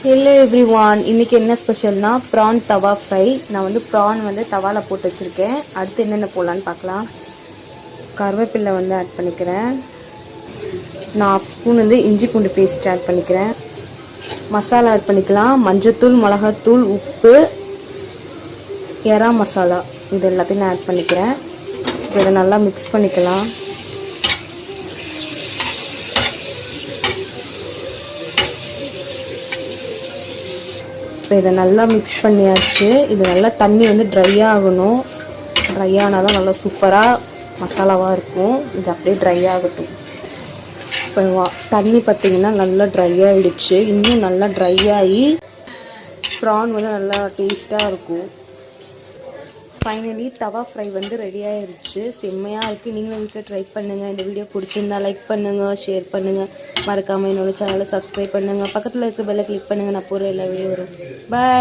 Hello everyone, இன்னைக்கு என்ன ஸ்பெஷல்னா PRAN தவா ஃப்ரை. நான் வந்து ப்ரான் வந்து தவாவில் போட்டு வச்சுருக்கேன். அடுத்து என்னென்ன போடலான்னு பார்க்கலாம். கருவேப்பிலை வந்து ஆட் பண்ணிக்கிறேன். நான் 1/2 ஸ்பூன் வந்து இஞ்சி பூண்டு பேஸ்ட் ஆட் பண்ணிக்கிறேன். மசாலா ஆட் பண்ணிக்கலாம். மஞ்சத்தூள், மிளகாத்தூள், உப்பு, எறா மசாலா, இது எல்லாத்தையும் நான் ஆட் பண்ணிக்கிறேன். இதை நல்லா மிக்ஸ் பண்ணிக்கலாம். இப்போ இதை நல்லா மிக்ஸ் பண்ணியாச்சு. இது நல்லா தண்ணி வந்து ட்ரை ஆகணும். ட்ரை ஆனால் தான் நல்லா சூப்பராக மசாலாவாக இருக்கும். இது அப்படியே ட்ரை ஆகட்டும். இப்போ தண்ணி பார்த்திங்கன்னா நல்லா ட்ரை ஆகிடுச்சு. இன்னும் நல்லா ட்ரை ஆகி ப்ரான் வந்து நல்லா டேஸ்ட்டாக இருக்கும். ஃபைனலி தவா ஃப்ரை வந்து ரெடி ஆகிடுச்சு. செம்மையாக இருக்குது. நீங்களும் வீட்டில் ட்ரை பண்ணுங்கள். இந்த வீடியோ பிடிச்சிருந்தா லைக் பண்ணுங்கள், ஷேர் பண்ணுங்கள். மறக்காமல் என்னோடய சேனலை சப்ஸ்கிரைப் பண்ணுங்கள். பக்கத்தில் இருக்க பெல்லை கிளிக் பண்ணுங்கள். நான் போகிற எல்லா வீடியோ வரும். பாய்.